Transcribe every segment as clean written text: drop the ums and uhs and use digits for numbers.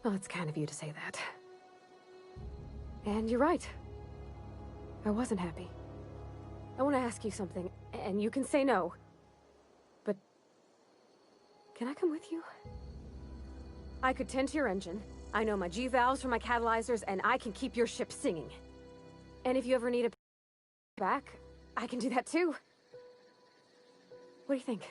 Well, it's kind of you to say that. And you're right. I wasn't happy. I want to ask you something, and you can say no. But... can I come with you? I could tend to your engine. I know my G-valves for my catalyzers, and I can keep your ship singing. And if you ever need a back, I can do that too. What do you think?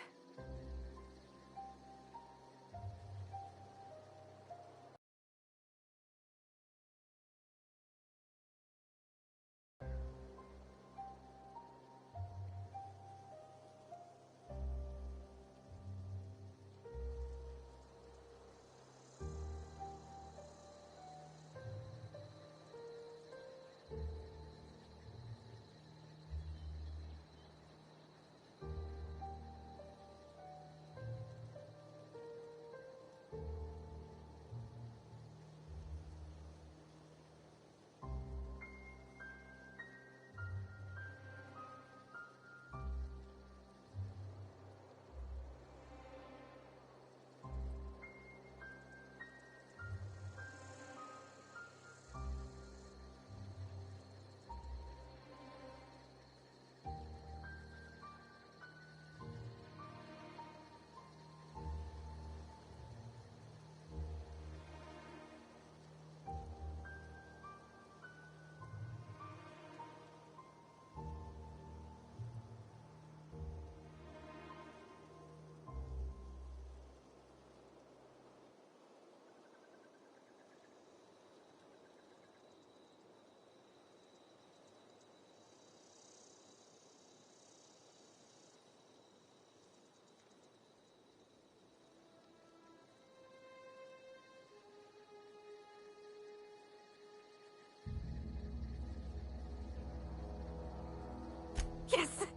Yes!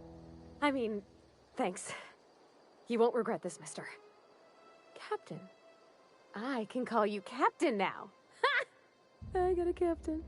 I mean, thanks. You won't regret this, mister. Captain. I can call you Captain now. Ha! I got a captain.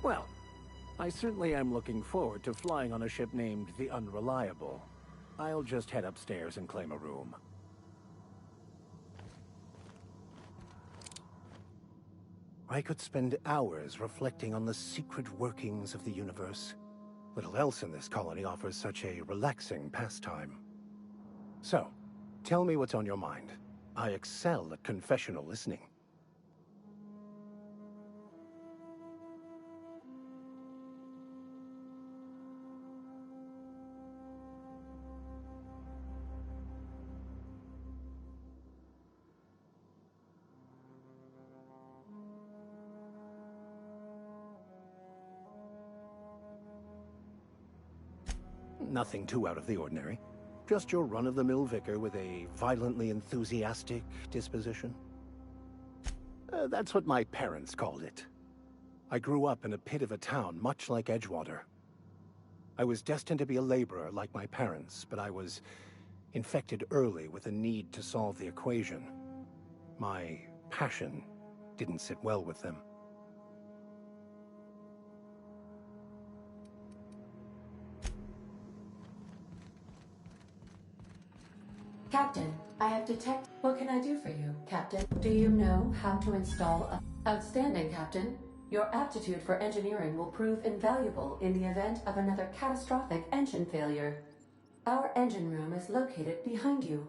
Well, I certainly am looking forward to flying on a ship named the Unreliable. I'll just head upstairs and claim a room. I could spend hours reflecting on the secret workings of the universe. Little else in this colony offers such a relaxing pastime. So, tell me what's on your mind. I excel at confessional listening. Nothing too out of the ordinary. Just your run-of-the-mill vicar with a violently enthusiastic disposition. That's what my parents called it. I grew up in a pit of a town much like Edgewater. I was destined to be a laborer like my parents, but I was infected early with a need to solve the equation. My passion didn't sit well with them. Captain, I have detected... What can I do for you, Captain? Do you know how to install a... Outstanding, Captain. Your aptitude for engineering will prove invaluable in the event of another catastrophic engine failure. Our engine room is located behind you.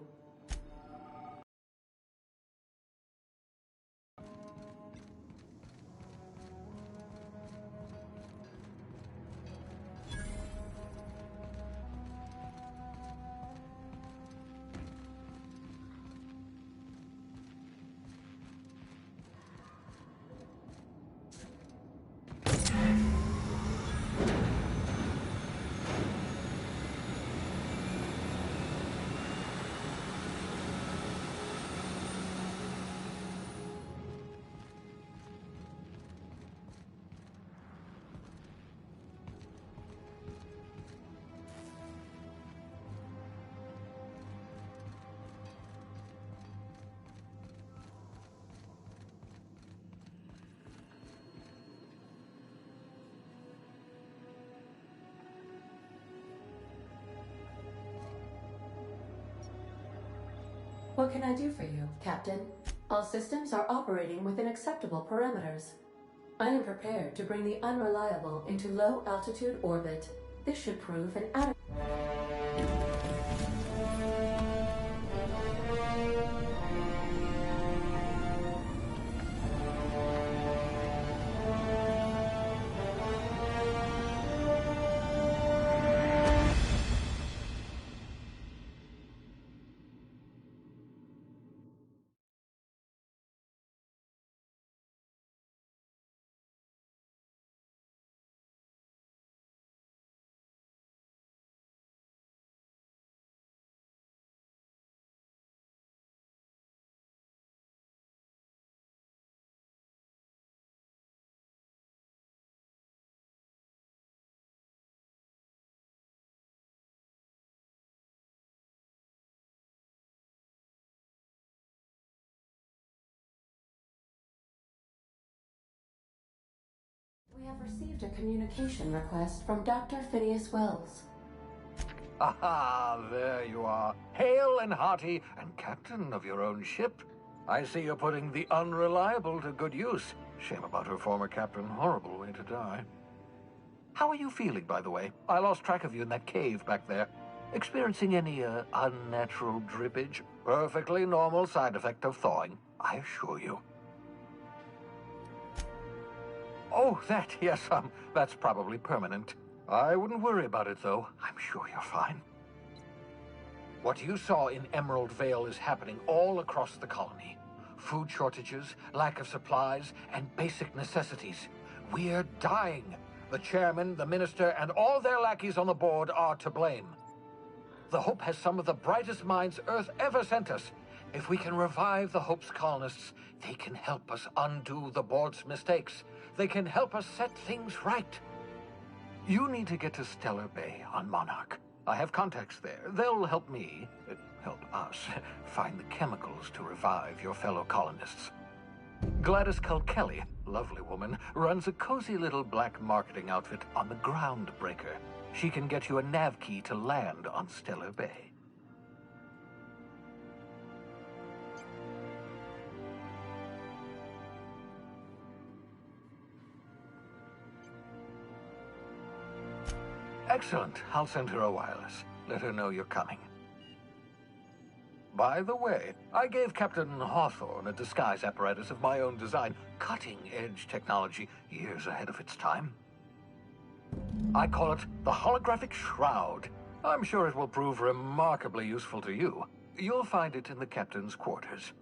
What can I do for you, Captain? All systems are operating within acceptable parameters. I am prepared to bring the Unreliable into low-altitude orbit. This should prove an adequate... We have received a communication request from Dr. Phineas Wells. Aha, there you are. Hale and hearty, and captain of your own ship. I see you're putting the Unreliable to good use. Shame about her former captain. Horrible way to die. How are you feeling, by the way? I lost track of you in that cave back there. Experiencing any, unnatural drippage? Perfectly normal side effect of thawing, I assure you. Oh, that, yes, that's probably permanent. I wouldn't worry about it, though. I'm sure you're fine. What you saw in Emerald Vale is happening all across the colony. Food shortages, lack of supplies, and basic necessities. We're dying. The chairman, the minister, and all their lackeys on the board are to blame. The Hope has some of the brightest minds Earth ever sent us. If we can revive the Hope's colonists, they can help us undo the board's mistakes. They can help us set things right. You need to get to Stellar Bay on Monarch. I have contacts there. They'll help me, help us, find the chemicals to revive your fellow colonists. Gladys Culkelly, lovely woman, runs a cozy little black marketing outfit on the Groundbreaker. She can get you a nav key to land on Stellar Bay. Excellent. I'll send her a wireless. Let her know you're coming. By the way, I gave Captain Hawthorne a disguise apparatus of my own design. Cutting-edge technology, years ahead of its time. I call it the Holographic Shroud. I'm sure it will prove remarkably useful to you. You'll find it in the captain's quarters.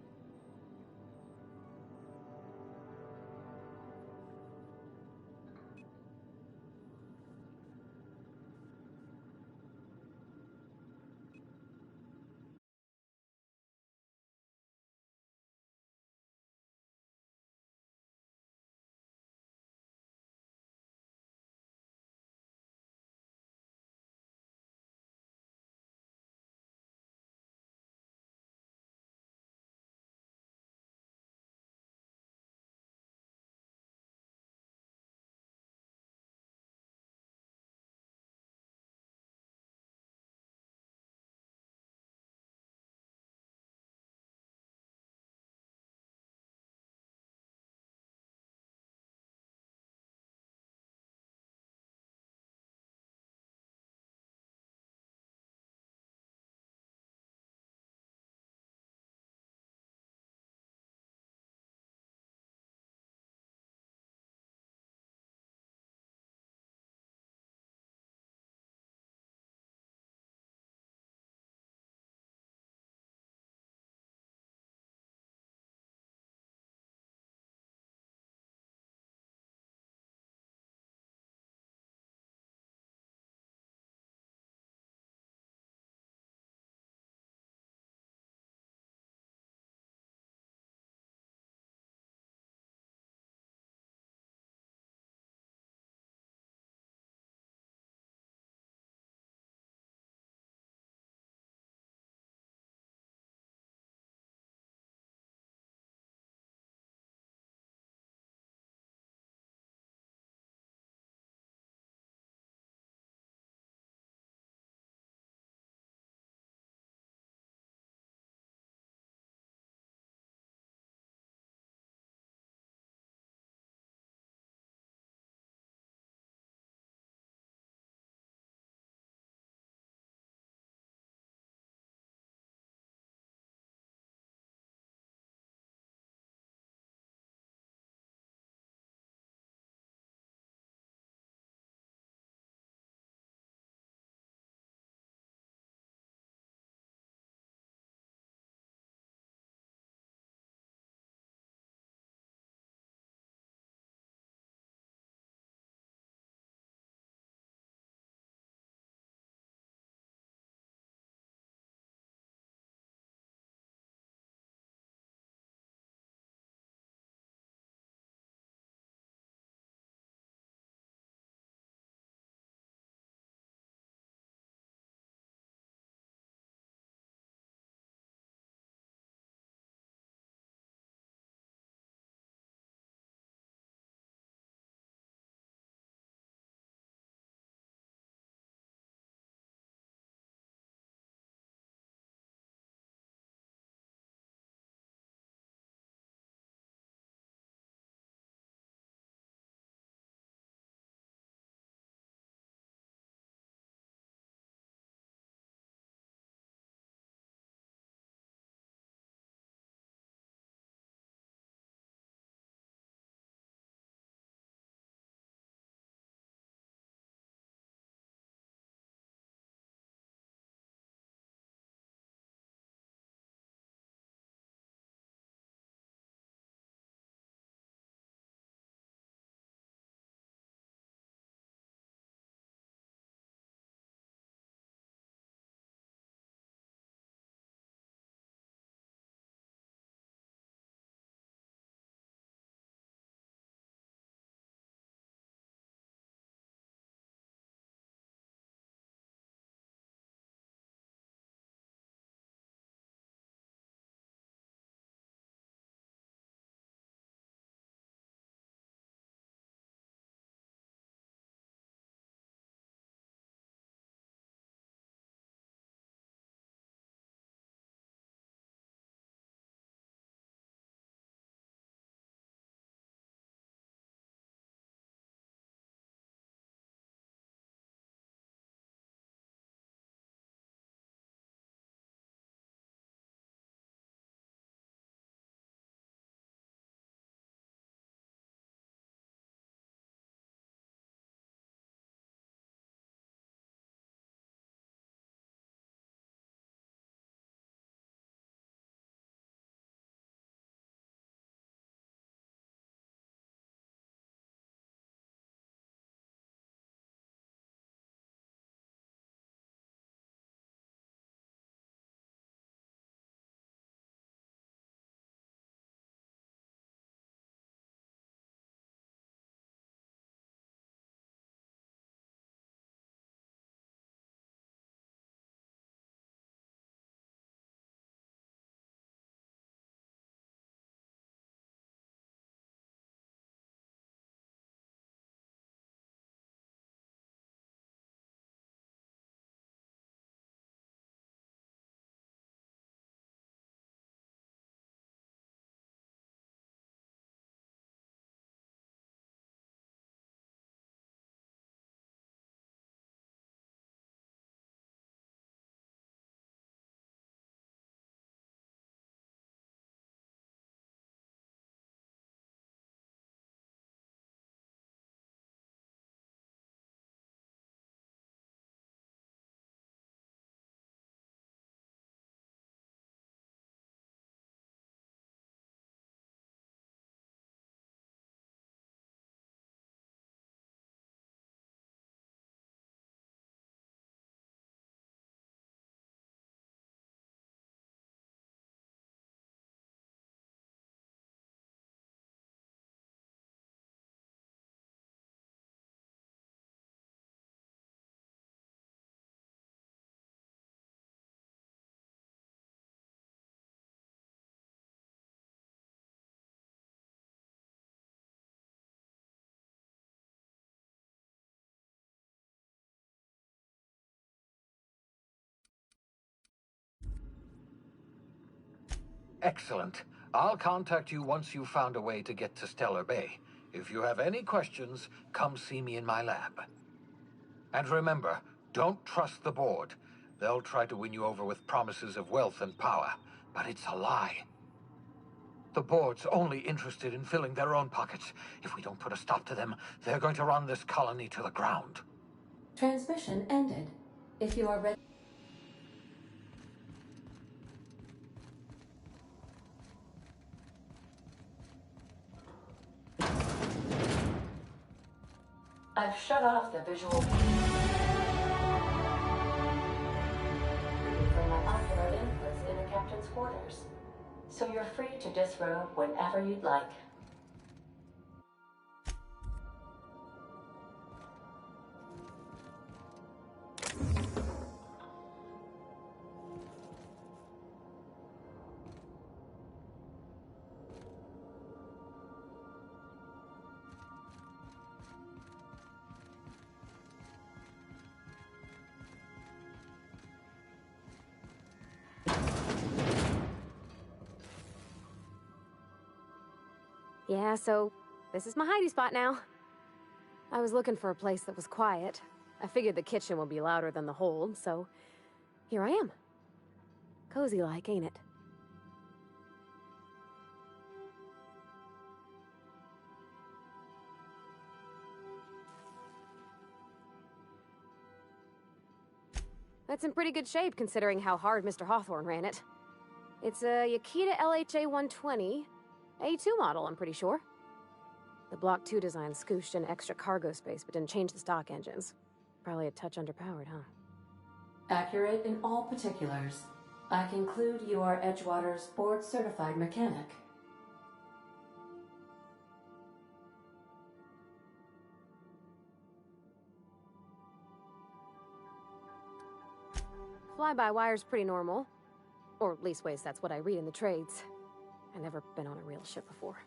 Excellent. I'll contact you once you've found a way to get to Stellar Bay. If you have any questions, come see me in my lab. And remember, don't trust the board. They'll try to win you over with promises of wealth and power, but it's a lie. The board's only interested in filling their own pockets. If we don't put a stop to them, they're going to run this colony to the ground. Transmission ended. If you are ready... I've shut off the visual from my ocular inputs in the captain's quarters, so you're free to disrobe whenever you'd like. Yeah, so this is my hidey spot now. I was looking for a place that was quiet. I figured the kitchen would be louder than the hold, so here I am. Cozy like, ain't it? That's in pretty good shape considering how hard Mr. Hawthorne ran it. It's a Yakita LHA 120. A2 model, I'm pretty sure. The Block 2 design scooshed in extra cargo space, but didn't change the stock engines. Probably a touch underpowered, huh? Accurate in all particulars. I conclude you are Edgewater's board-certified mechanic. Fly-by-wire's pretty normal. Or leastways, that's what I read in the trades. I've never been on a real ship before.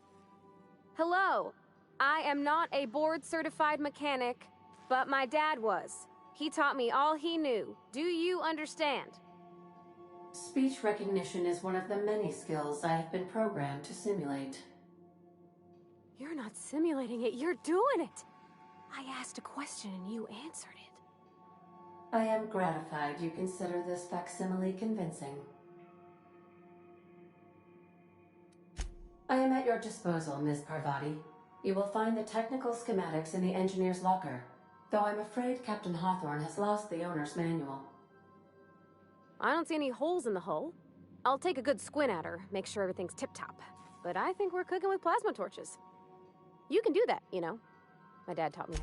Hello! I am not a board-certified mechanic, but my dad was. He taught me all he knew. Do you understand? Speech recognition is one of the many skills I have been programmed to simulate. You're not simulating it, you're doing it! I asked a question and you answered it. I am gratified you consider this facsimile convincing. I am at your disposal, Ms. Parvati. You will find the technical schematics in the engineer's locker, though I'm afraid Captain Hawthorne has lost the owner's manual. I don't see any holes in the hull. I'll take a good squint at her, make sure everything's tip-top. But I think we're cooking with plasma torches. You can do that, you know. My dad taught me.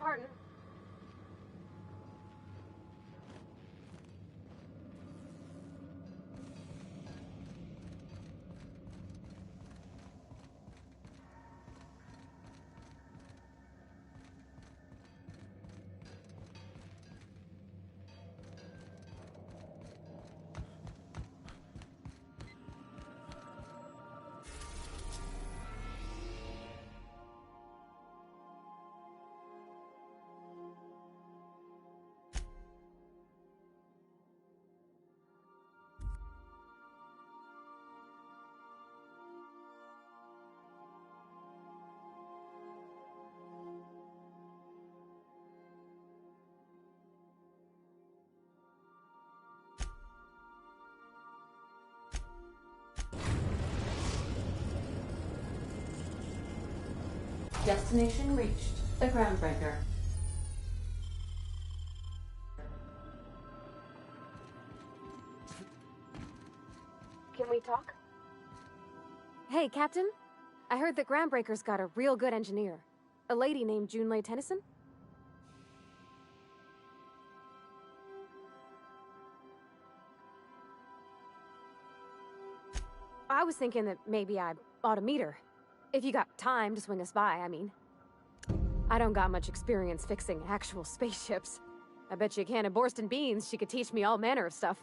Pardon. Destination reached. The Groundbreaker. Can we talk? Hey, Captain. I heard that Groundbreaker's got a real good engineer. A lady named Junlei Tennyson? I was thinking that maybe I ought to meet her. If you got time to swing us by, I mean. I don't got much experience fixing actual spaceships. I bet you a can of Borston beans she could teach me all manner of stuff.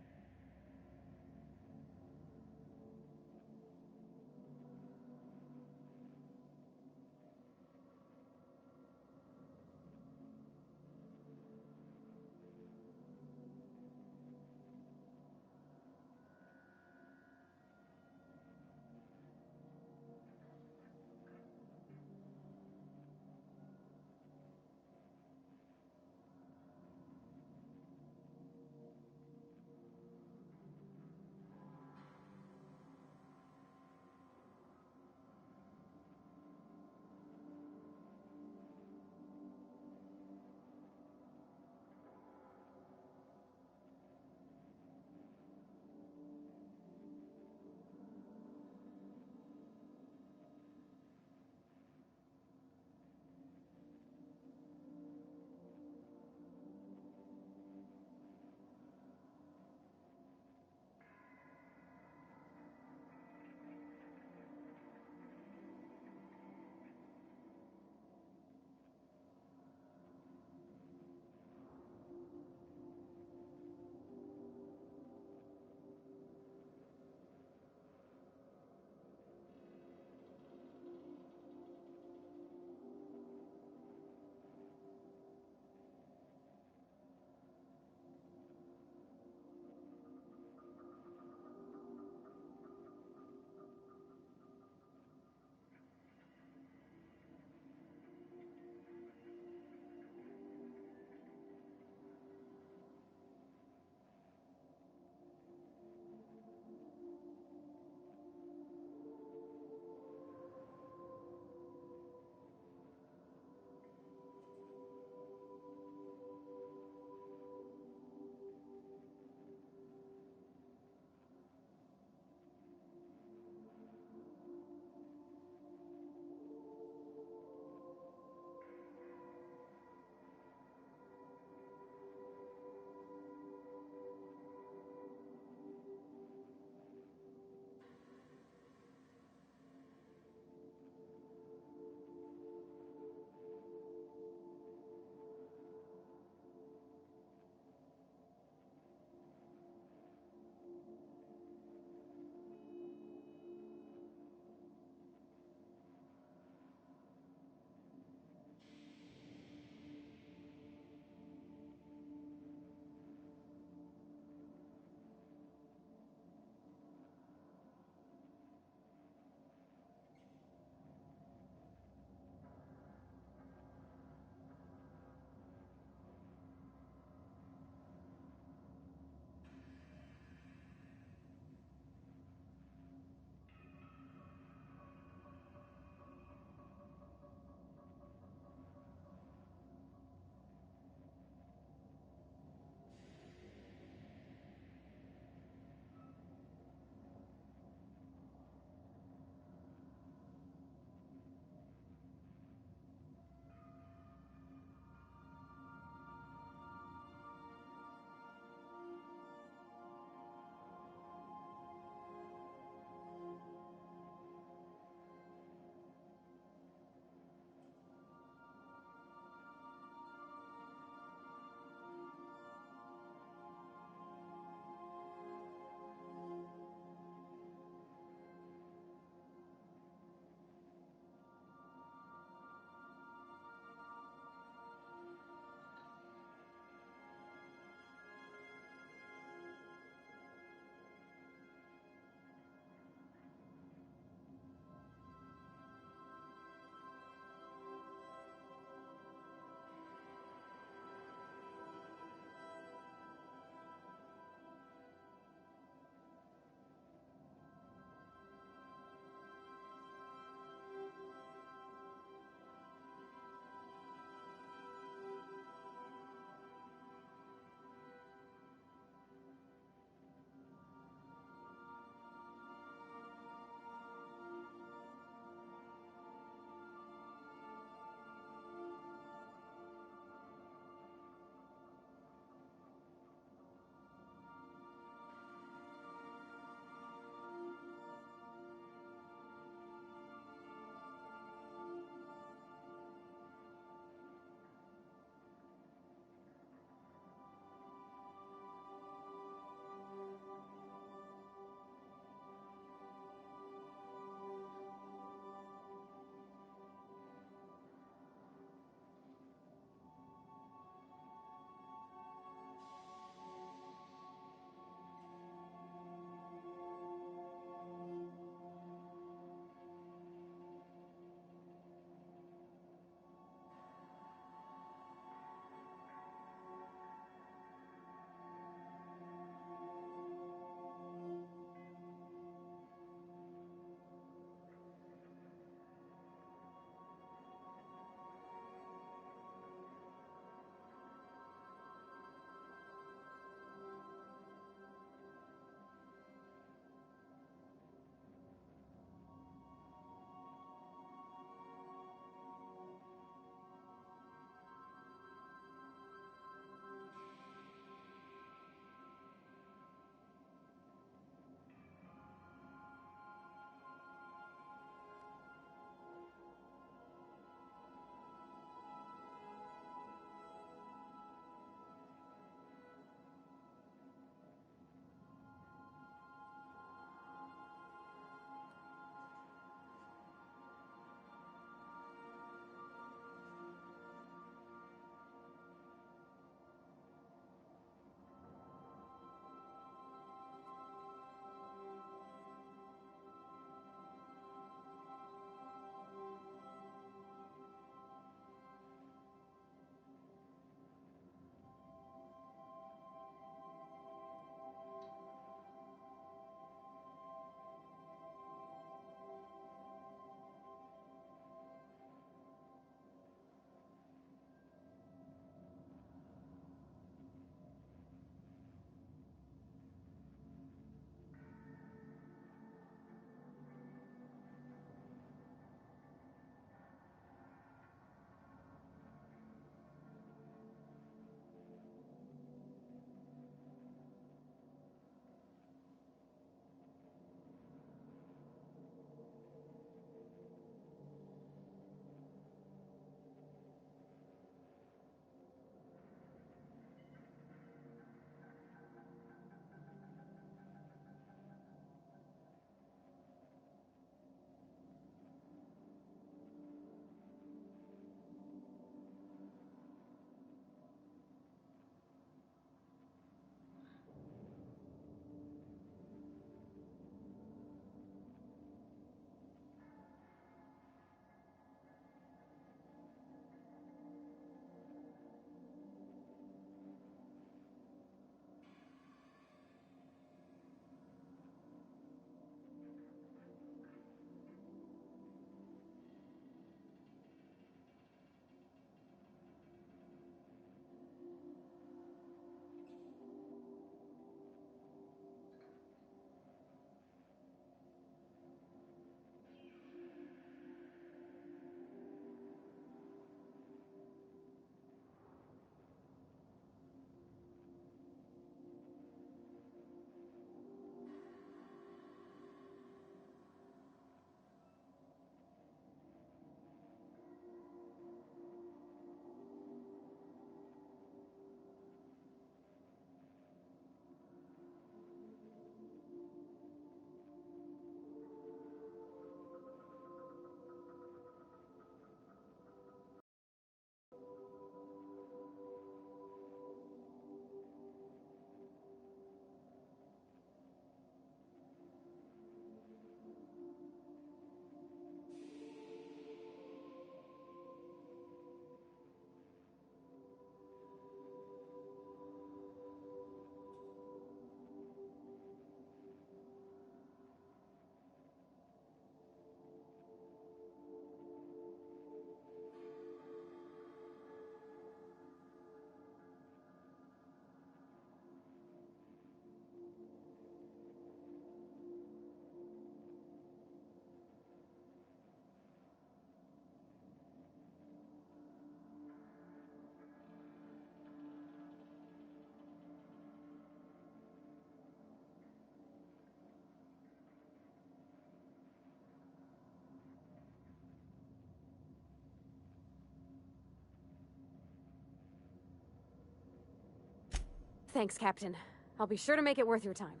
Thanks, Captain. I'll be sure to make it worth your time.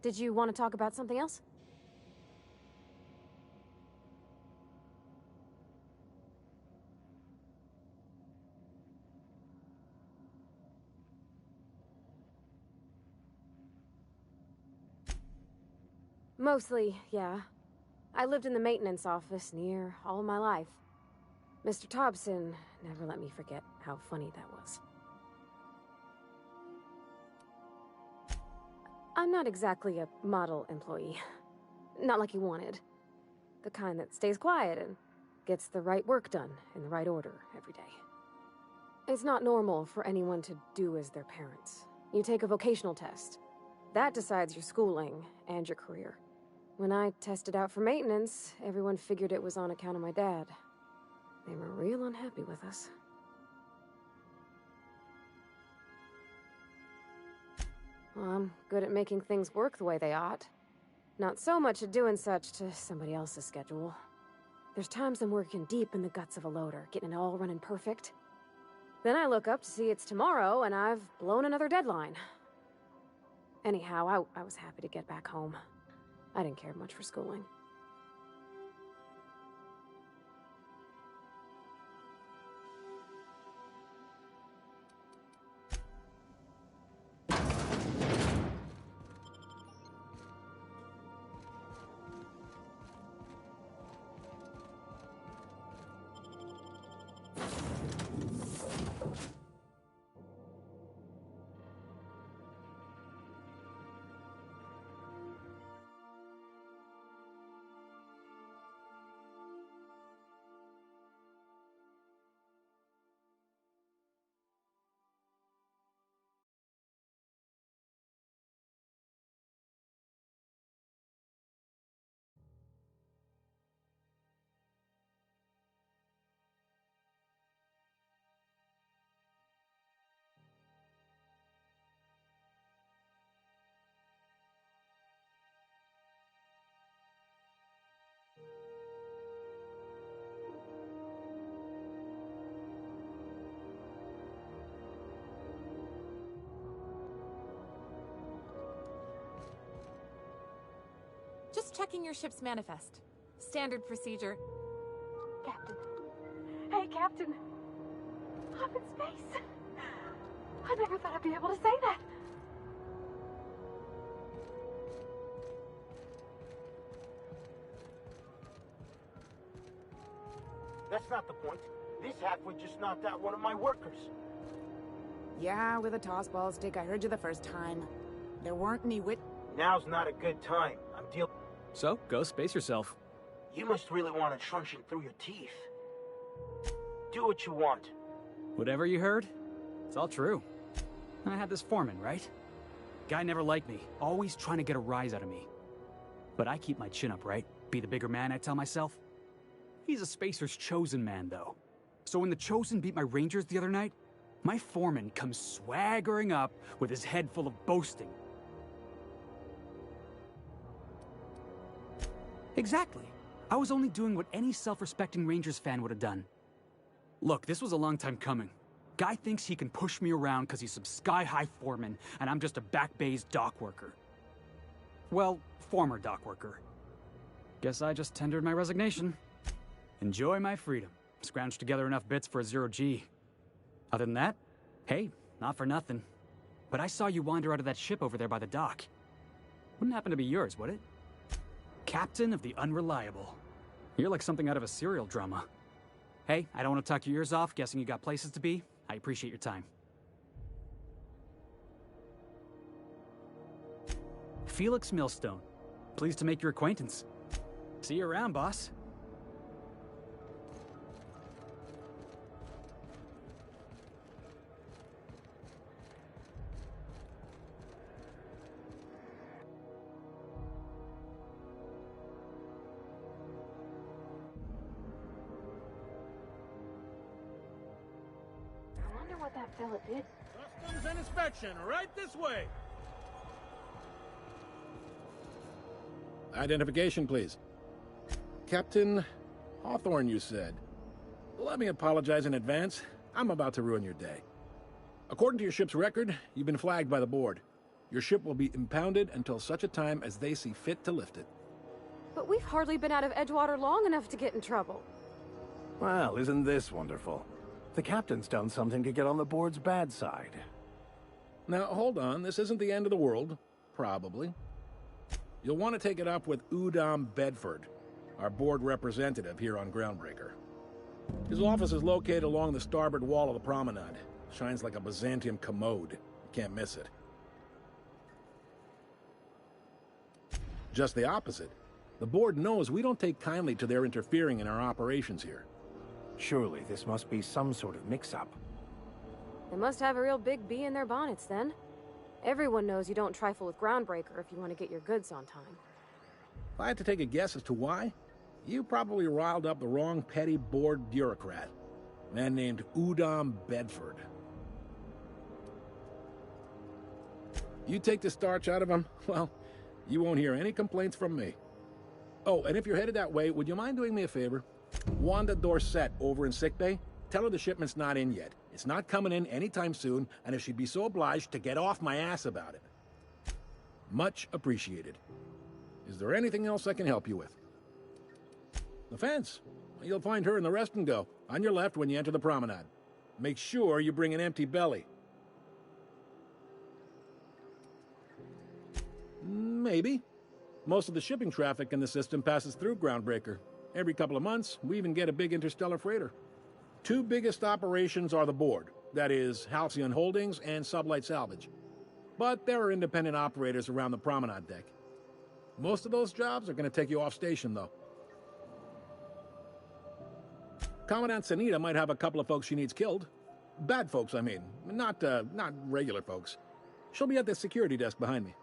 Did you want to talk about something else? Mostly, yeah. I lived in the maintenance office near all my life. Mr. Thompson never let me forget how funny that was. I'm not exactly a model employee. Not like you wanted. The kind that stays quiet and gets the right work done in the right order every day. It's not normal for anyone to do as their parents. You take a vocational test. That decides your schooling and your career. When I tested out for maintenance, everyone figured it was on account of my dad. They were real unhappy with us. Well, I'm good at making things work the way they ought. Not so much at doing such to somebody else's schedule. There's times I'm working deep in the guts of a loader, getting it all running perfect. Then I look up to see it's tomorrow, and I've blown another deadline. Anyhow, I was happy to get back home. I didn't care much for schooling. Just checking your ship's manifest. Standard procedure. Captain. Hey, Captain. I'm in space. I never thought I'd be able to say that. That's not the point. This halfwit just knocked out one of my workers. Yeah, with a toss-ball stick. I heard you the first time. There weren't any Now's not a good time. I'm dealing... So, go space yourself. You must really want it truncheon through your teeth. Do what you want. Whatever you heard, it's all true. I had this foreman, right? Guy never liked me, always trying to get a rise out of me. But I keep my chin up, right? Be the bigger man, I tell myself. He's a Spacer's chosen man, though. So when the Chosen beat my Rangers the other night, my foreman comes swaggering up with his head full of boasting. Exactly. I was only doing what any self-respecting Rangers fan would have done. Look, this was a long time coming. Guy thinks he can push me around because he's some sky-high foreman, and I'm just a back bay's dock worker. Well, former dock worker. Guess I just tendered my resignation. Enjoy my freedom. Scrounged together enough bits for a 0G. Other than that, hey, not for nothing. But I saw you wander out of that ship over there by the dock. Wouldn't happen to be yours, would it? Captain of the Unreliable. You're like something out of a serial drama. Hey, I don't want to talk your ears off, guessing you got places to be. I appreciate your time. Felix Millstone. Pleased to make your acquaintance. See you around, boss. What that fella did. Customs and inspection, right this way. Identification, please. Captain Hawthorne, you said. Let me apologize in advance. I'm about to ruin your day. According to your ship's record, you've been flagged by the board. Your ship will be impounded until such a time as they see fit to lift it. But we've hardly been out of Edgewater long enough to get in trouble. Well, isn't this wonderful? The captain's done something to get on the board's bad side. Now, hold on. This isn't the end of the world. Probably. You'll want to take it up with Udom Bedford, our board representative here on Groundbreaker. His office is located along the starboard wall of the promenade. Shines like a Byzantium commode. You can't miss it. Just the opposite. The board knows we don't take kindly to their interfering in our operations here. Surely this must be some sort of mix-up. They must have a real big bee in their bonnets, then. Everyone knows you don't trifle with Groundbreaker if you want to get your goods on time. If I had to take a guess as to why, you probably riled up the wrong petty board bureaucrat. A man named Udom Bedford. You take the starch out of him, well, you won't hear any complaints from me. Oh, and if you're headed that way, would you mind doing me a favor? Wanda Dorset over in sickbay, tell her the shipment's not in yet. It's not coming in anytime soon, and if she'd be so obliged to get off my ass about it. Much appreciated. Is there anything else I can help you with? The fence. You'll find her in the rest and go, on your left when you enter the promenade. Make sure you bring an empty belly. Maybe. Most of the shipping traffic in the system passes through Groundbreaker. Every couple of months, we even get a big interstellar freighter. Two biggest operations are the board, that is, Halcyon Holdings and Sublight Salvage. But there are independent operators around the promenade deck. Most of those jobs are going to take you off station, though. Commandant Sanita might have a couple of folks she needs killed. Bad folks, I mean. Not regular folks. She'll be at the security desk behind me.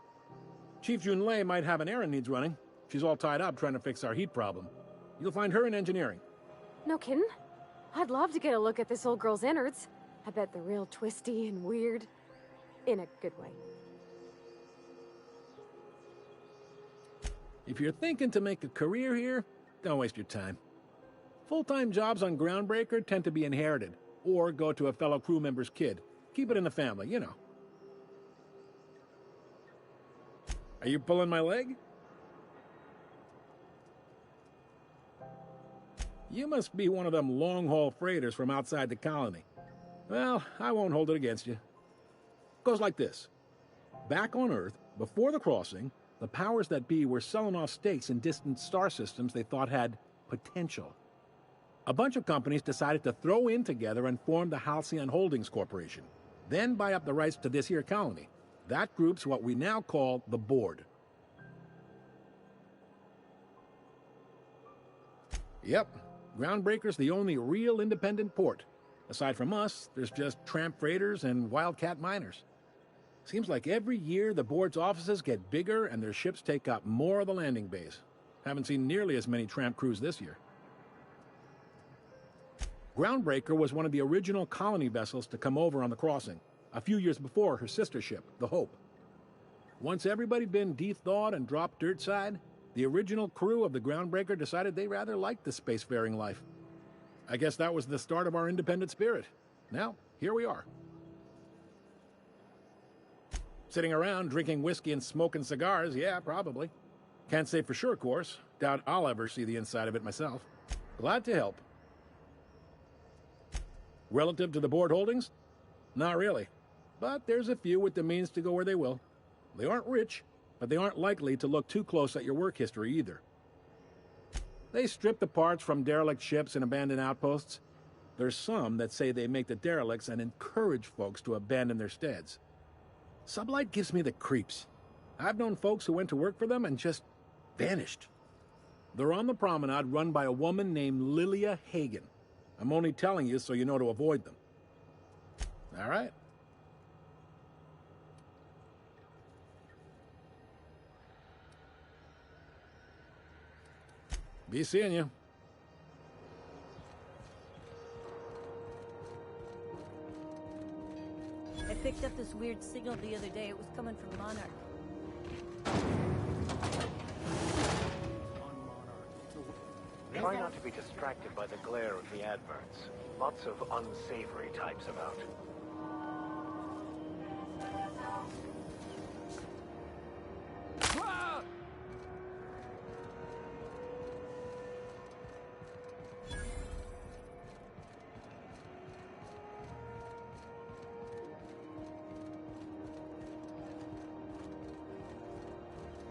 Chief Junlei might have an errand needs running. She's all tied up trying to fix our heat problem. You'll find her in engineering. No kidding? I'd love to get a look at this old girl's innards. I bet they're real twisty and weird. In a good way. If you're thinking to make a career here, don't waste your time. Full-time jobs on Groundbreaker tend to be inherited, or go to a fellow crew member's kid. Keep it in the family, you know. Are you pulling my leg? You must be one of them long-haul freighters from outside the colony. Well, I won't hold it against you. Goes like this. Back on Earth, before the crossing, the powers that be were selling off stakes in distant star systems they thought had potential. A bunch of companies decided to throw in together and form the Halcyon Holdings Corporation, then buy up the rights to this here colony. That group's what we now call the Board. Yep, Groundbreaker's the only real independent port. Aside from us, there's just tramp freighters and wildcat miners. Seems like every year the Board's offices get bigger and their ships take up more of the landing bays. Haven't seen nearly as many tramp crews this year. Groundbreaker was one of the original colony vessels to come over on the crossing, a few years before her sister ship, the Hope. Once everybody'd been de-thawed and dropped dirt side, the original crew of the Groundbreaker decided they rather liked the spacefaring life. I guess that was the start of our independent spirit. Now, here we are. Sitting around drinking whiskey and smoking cigars, yeah, probably. Can't say for sure, of course. Doubt I'll ever see the inside of it myself. Glad to help. Relative to the Board holdings? Not really. But there's a few with the means to go where they will. They aren't rich, but they aren't likely to look too close at your work history either. They strip the parts from derelict ships and abandoned outposts. There's some that say they make the derelicts and encourage folks to abandon their steads. Sublight gives me the creeps. I've known folks who went to work for them and just vanished. They're on the promenade run by a woman named Lilia Hagen. I'm only telling you so you know to avoid them. All right. Be seeing you. I picked up this weird signal the other day. It was coming from Monarch. Try not to be distracted by the glare of the adverts. Lots of unsavory types about.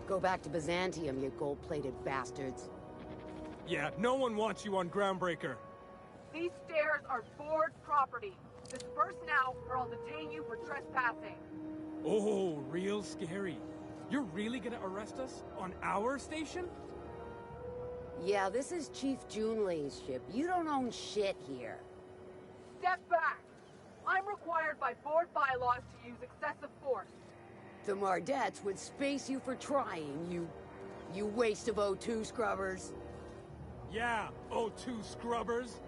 Go back to Byzantium, you gold-plated bastards. Yeah, no one wants you on Groundbreaker. These stairs are board property. Disperse now, or I'll detain you for trespassing. Oh, real scary. You're really gonna arrest us? On our station? Yeah, this is Chief Junlei's ship. You don't own shit here. Step back! I'm required by board bylaws to use excessive force. The Mardettes would space you for trying, you waste of O2 scrubbers. Yeah, O2 scrubbers.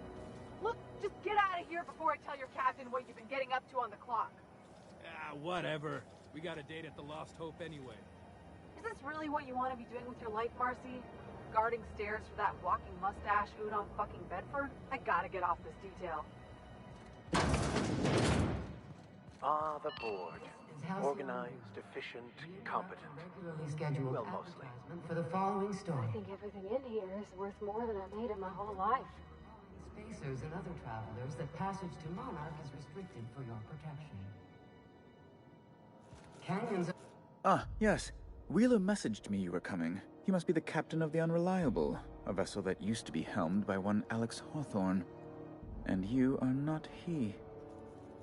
Look, just get out of here before I tell your captain what you've been getting up to on the clock. Ah, whatever. We got a date at the Lost Hope anyway. Is this really what you want to be doing with your life, Marcy? Guarding stairs for that walking mustache Udon fucking Bedford? I gotta get off this detail. Ah, the board. Organized, efficient, competent. Regularly scheduled Well, mostly. advertisement for the following story. I think everything in here is worth more than I made in my whole life. Spacers and other travelers that passage to Monarch is restricted for your protection. Canyons. Ah, yes. Wheeler messaged me you were coming. He must be the captain of the Unreliable, a vessel that used to be helmed by one Alex Hawthorne. And you are not he.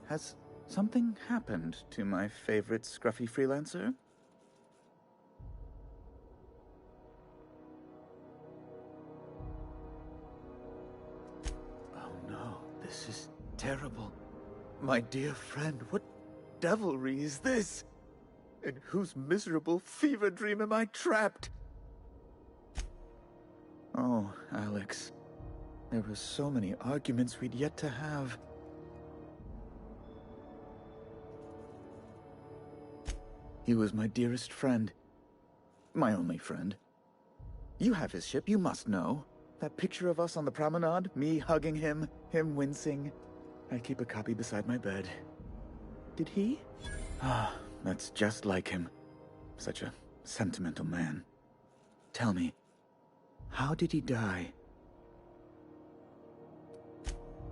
Has something happened to my favorite scruffy freelancer? Oh no, this is terrible. My dear friend, what devilry is this? In whose miserable fever dream am I trapped? Oh, Alex. There were so many arguments we'd yet to have. He was my dearest friend. My only friend. You have his ship, you must know. That picture of us on the promenade, me hugging him, him wincing. I keep a copy beside my bed. Did he? Ah, that's just like him. Such a sentimental man. Tell me, how did he die?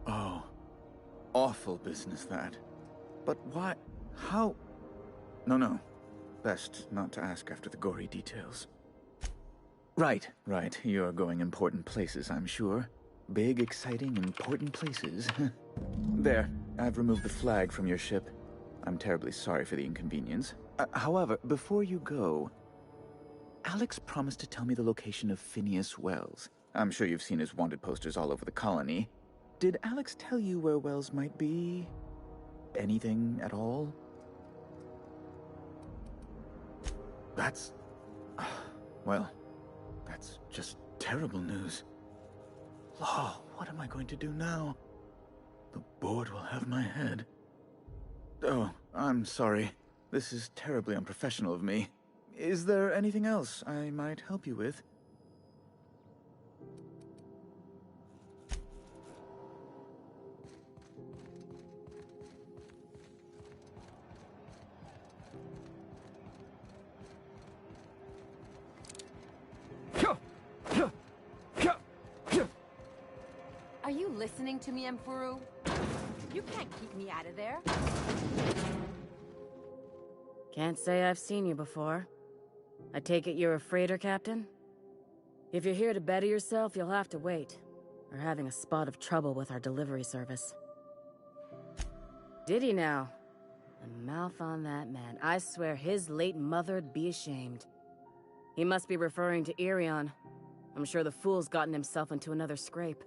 Oh, awful business that. But why? How? No. Best not to ask after the gory details. Right. You're going important places, I'm sure. Big, exciting, important places. There, I've removed the flag from your ship. I'm terribly sorry for the inconvenience. However, before you go, Alex promised to tell me the location of Phineas Wells. I'm sure you've seen his wanted posters all over the colony. Did Alex tell you where Wells might be? Anything at all? That's... well, that's just terrible news. Law, what am I going to do now? The board will have my head. Oh, I'm sorry. This is terribly unprofessional of me. Is there anything else I might help you with? Are you listening to me, Emfuru? You can't keep me out of there. Can't say I've seen you before. I take it you're a freighter captain? If you're here to better yourself, you'll have to wait. We're having a spot of trouble with our delivery service. Did he now? The mouth on that man. I swear his late mother'd be ashamed. He must be referring to Irion. I'm sure the fool's gotten himself into another scrape.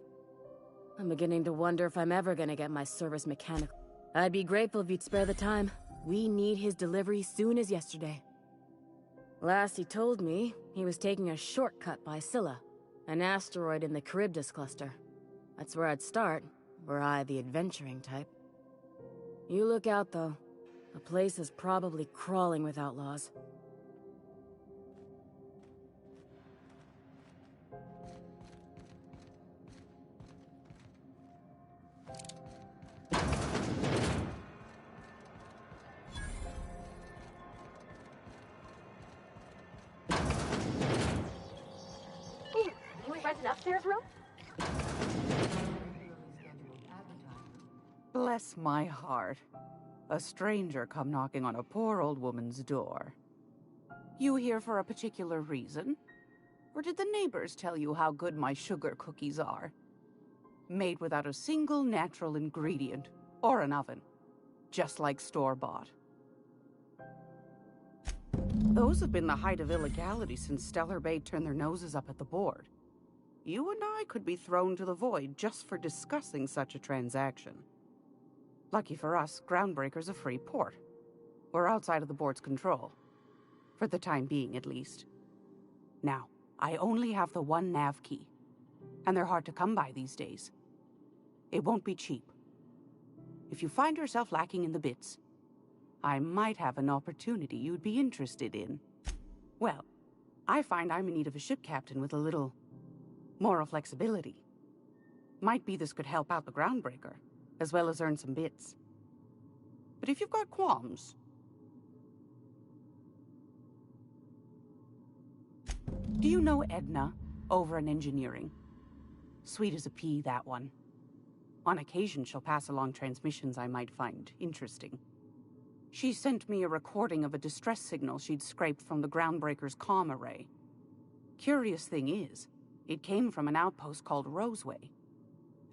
I'm beginning to wonder if I'm ever gonna get my service mechanical. I'd be grateful if you'd spare the time. We need his delivery soon as yesterday. Last he told me, he was taking a shortcut by Scylla, an asteroid in the Charybdis cluster. That's where I'd start, were I the adventuring type. You look out, though. The place is probably crawling with outlaws. upstairs room? Bless my heart. A stranger come knocking on a poor old woman's door. You here for a particular reason? Or did the neighbors tell you how good my sugar cookies are? Made without a single natural ingredient, or an oven. Just like store-bought. Those have been the height of illegality since Stellar Bay turned their noses up at the board. You and I could be thrown to the void just for discussing such a transaction. Lucky for us, Groundbreaker's a free port. We're outside of the board's control. For the time being, at least. Now, I only have the one nav key. And they're hard to come by these days. It won't be cheap. If you find yourself lacking in the bits, I might have an opportunity you'd be interested in. Well, I find I'm in need of a ship captain with a little moral flexibility. Might be this could help out the Groundbreaker, as well as earn some bits. But if you've got qualms... Do you know Edna, over in engineering? Sweet as a pea, that one. On occasion, she'll pass along transmissions I might find interesting. She sent me a recording of a distress signal she'd scraped from the Groundbreaker's comm array. Curious thing is, it came from an outpost called Roseway.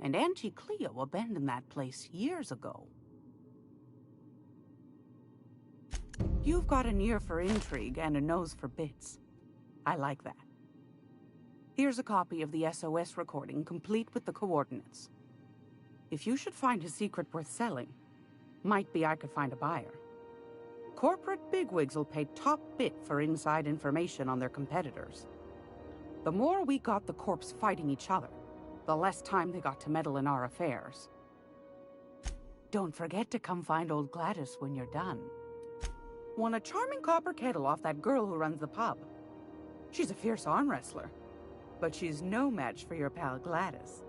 And Auntie Cleo abandoned that place years ago. You've got an ear for intrigue and a nose for bits. I like that. Here's a copy of the SOS recording, complete with the coordinates. If you should find a secret worth selling, might be I could find a buyer. Corporate bigwigs will pay top bit for inside information on their competitors. The more we got the corps fighting each other, the less time they got to meddle in our affairs. Don't forget to come find old Gladys when you're done. Won a charming copper kettle off that girl who runs the pub. She's a fierce arm wrestler, but she's no match for your pal Gladys.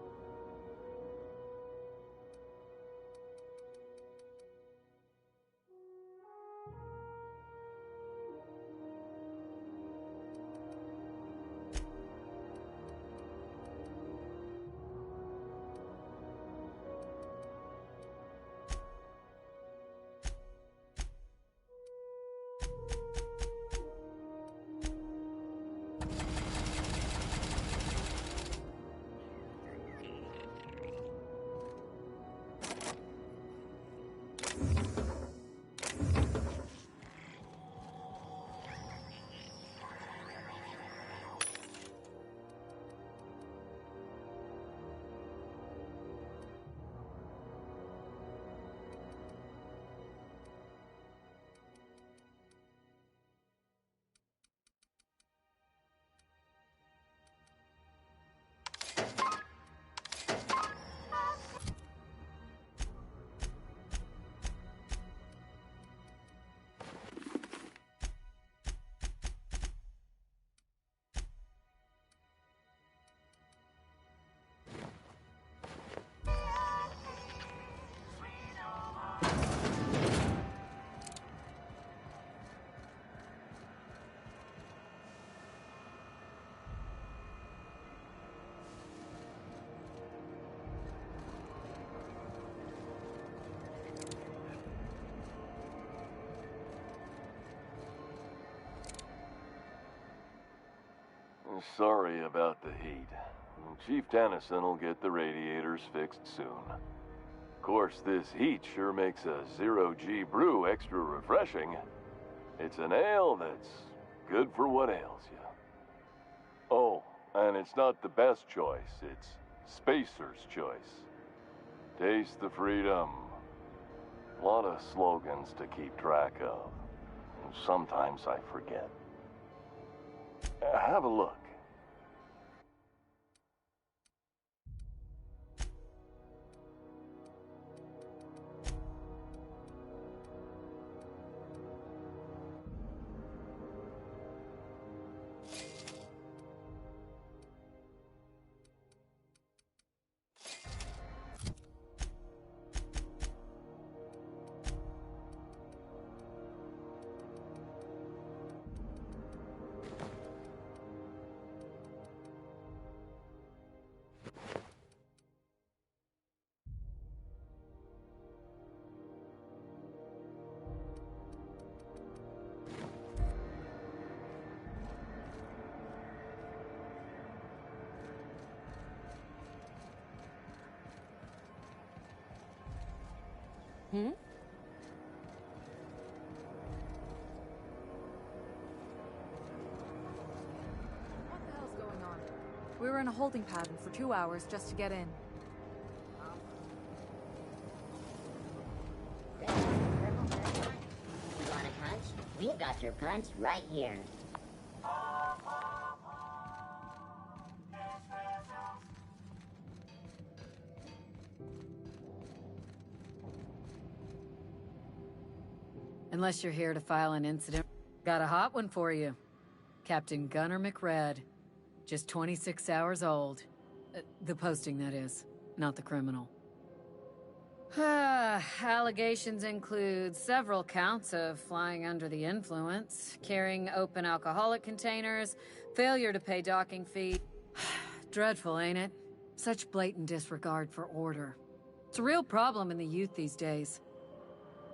Sorry about the heat. Chief Tennyson will get the radiators fixed soon. Of course, this heat sure makes a zero-G brew extra refreshing. It's an ale that's good for what ails you. Oh, and it's not the best choice, it's Spacer's choice. Taste the freedom. A lot of slogans to keep track of. Sometimes I forget. Have a look. Hmm? What the hell's going on? We were in a holding pattern for 2 hours just to get in. You want a punch? We've got your punch right here. Unless you're here to file an incident. Got a hot one for you. Captain Gunnar McRed. Just 26 hours old. The posting, that is. Not the criminal. Allegations include several counts of flying under the influence, carrying open alcoholic containers, failure to pay docking fee. Dreadful, ain't it? Such blatant disregard for order. It's a real problem in the youth these days.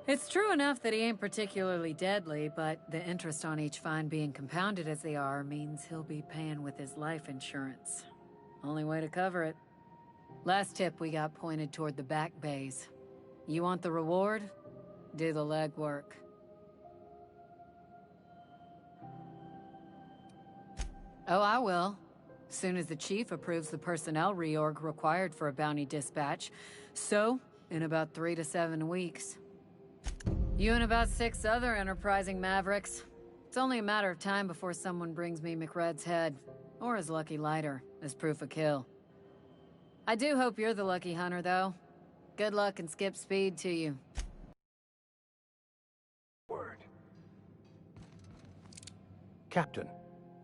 It's true enough that he ain't particularly deadly, but the interest on each fine being compounded as they are means he'll be paying with his life insurance. Only way to cover it. Last tip we got pointed toward the back bays. You want the reward? Do the legwork. Oh, I will. Soon as the chief approves the personnel reorg required for a bounty dispatch. So, in about 3 to 7 weeks. You and about 6 other enterprising mavericks. It's only a matter of time before someone brings me McRed's head, or his lucky lighter, as proof of kill. I do hope you're the lucky hunter, though. Good luck and skip speed to you. Word. Captain,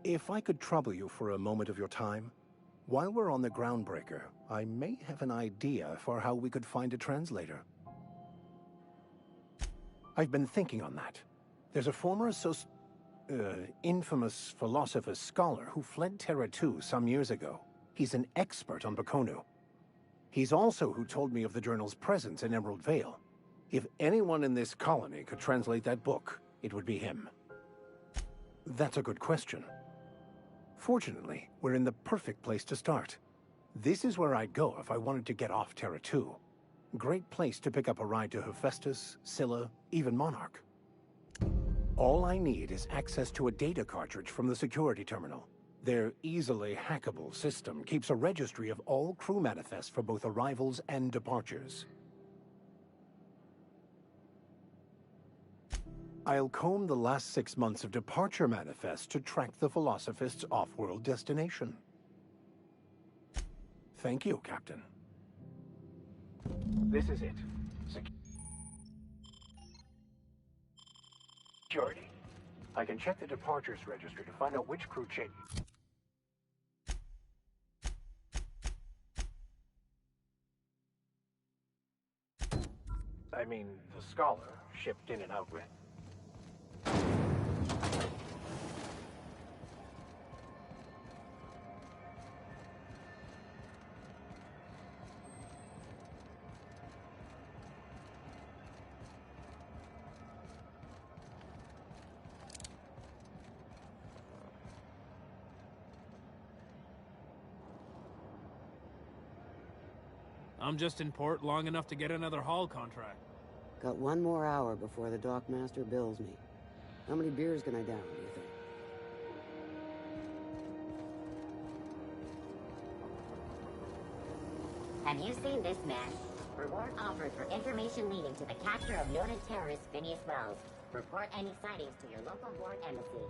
if I could trouble you for a moment of your time, while we're on the Groundbreaker, I may have an idea for how we could find a translator. I've been thinking on that. There's a former infamous philosopher scholar who fled Terra 2 some years ago. He's an expert on Bakonu. He's also who told me of the journal's presence in Emerald Vale. If anyone in this colony could translate that book, it would be him. That's a good question. Fortunately, we're in the perfect place to start. This is where I'd go if I wanted to get off Terra 2. Great place to pick up a ride to Hephaestus, Scylla, even Monarch. All I need is access to a data cartridge from the security terminal. Their easily hackable system keeps a registry of all crew manifests for both arrivals and departures. I'll comb the last 6 months of departure manifests to track the Philosophist's off-world destination. Thank you, Captain. This is it. Security. I can check the departures registry to find out which crew changed. I mean, the Scholar shipped in and out with. I'm just in port long enough to get another haul contract. Got 1 more hour before the dockmaster bills me. How many beers can I down, do you think? Have you seen this man? Reward offered for information leading to the capture of noted terrorist Phineas Wells. Report any sightings to your local board embassy.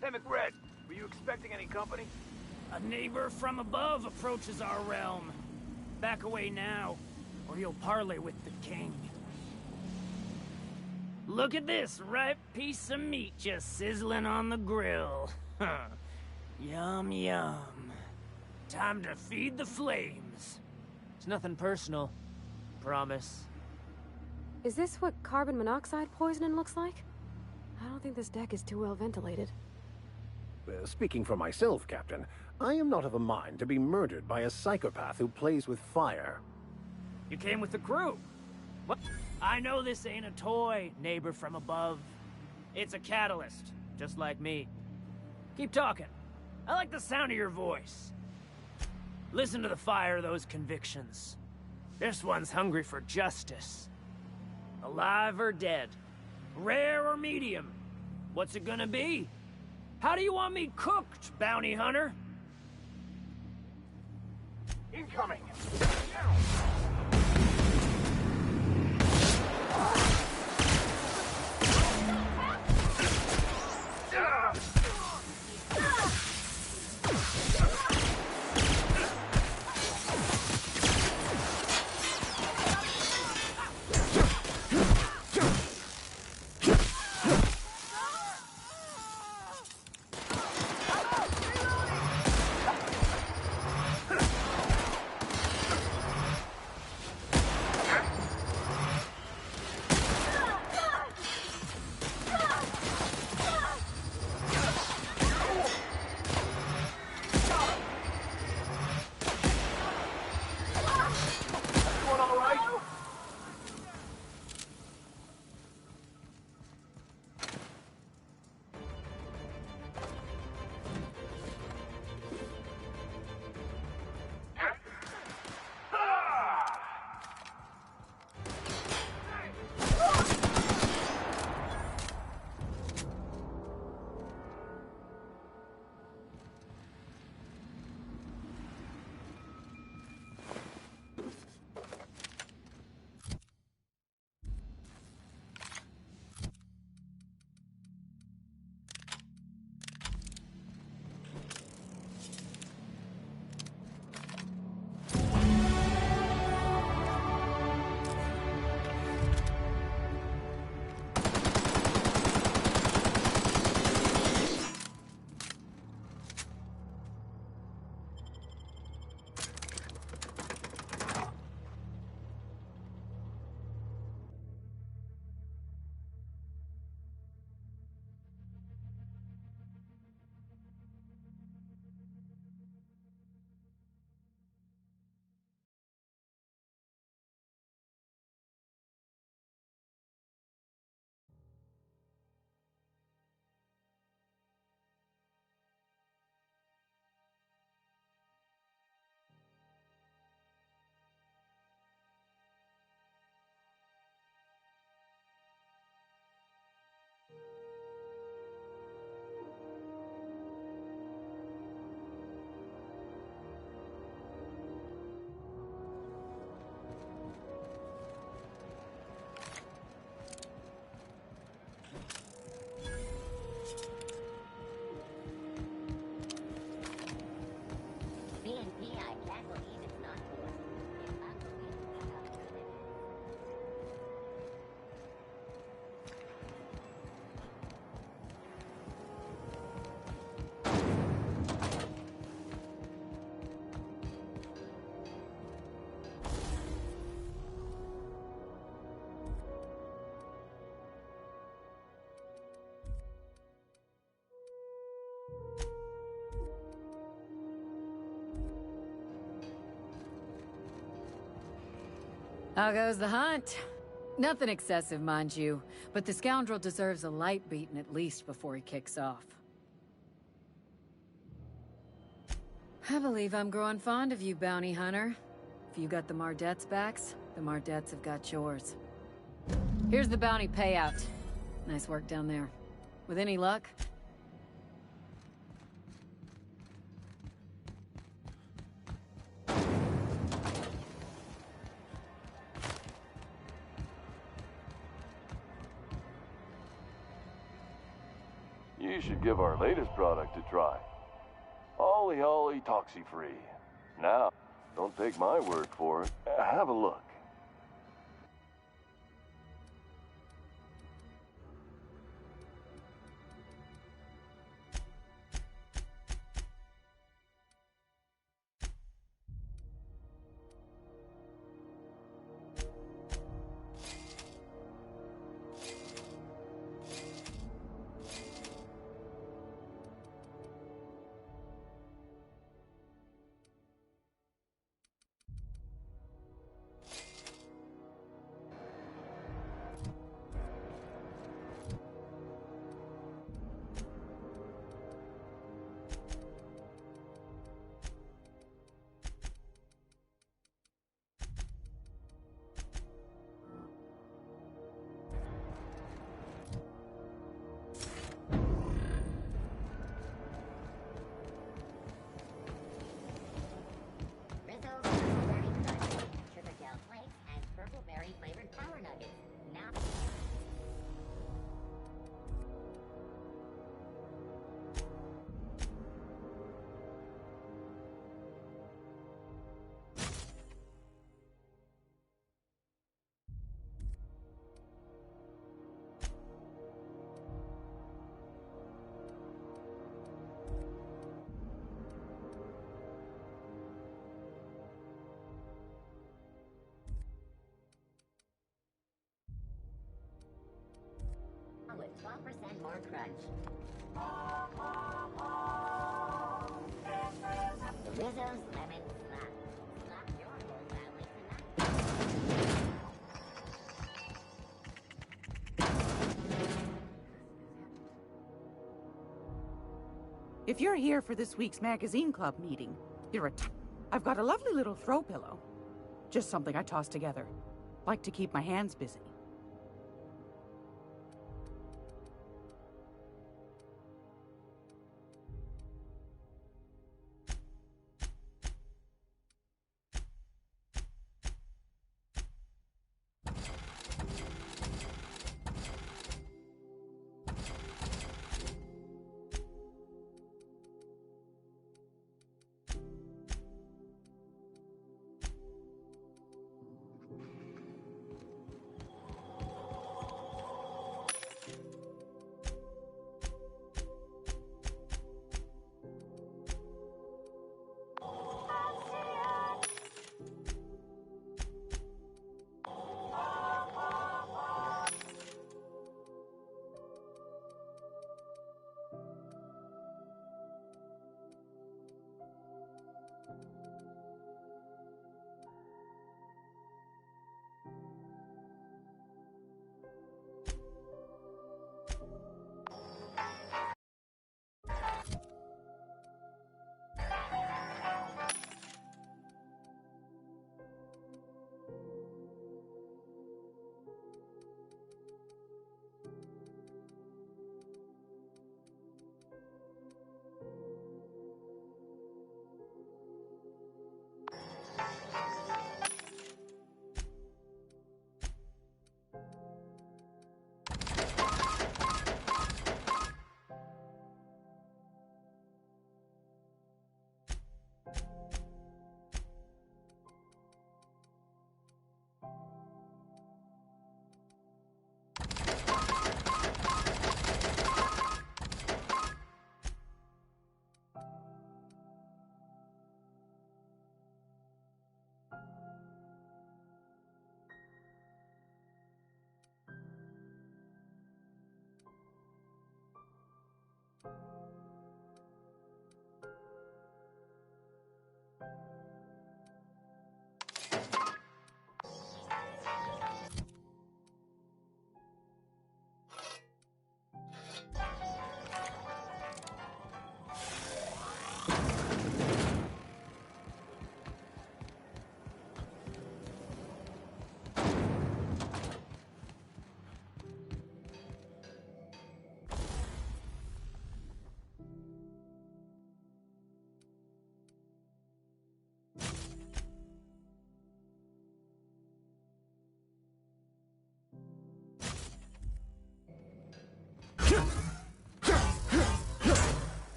Hey, McRed, were you expecting any company? A neighbor from above approaches our realm. Back away now, or you'll parley with the king. Look at this ripe piece of meat just sizzling on the grill. Yum, yum. Time to feed the flames. It's nothing personal. promise. Is this what carbon monoxide poisoning looks like? I don't think this deck is too well ventilated. Speaking for myself, Captain, I am not of a mind to be murdered by a psychopath who plays with fire. You came with the crew. What? I know this ain't a toy, neighbor from above. It's a catalyst, just like me. Keep talking. I like the sound of your voice. Listen to the fire of those convictions. This one's hungry for justice. Alive or dead? Rare or medium? What's it gonna be? How do you want me cooked, bounty hunter? Incoming! How goes the hunt? Nothing excessive, mind you, but the scoundrel deserves a light beating at least before he kicks off. I believe I'm growing fond of you, bounty hunter. If you got the Mardet's backs, the Mardets have got yours. Here's the bounty payout. Nice work down there. With any luck, You should give our latest product a try. Ollie Ollie Toxi-Free. Now, don't take my word for it. Have a look. or crunch. Rizzo's Lemon Slap. Slap your whole family tonight. If you're here for this week's magazine club meeting, I've got a lovely little throw pillow. Just something I tossed together. Like to keep my hands busy.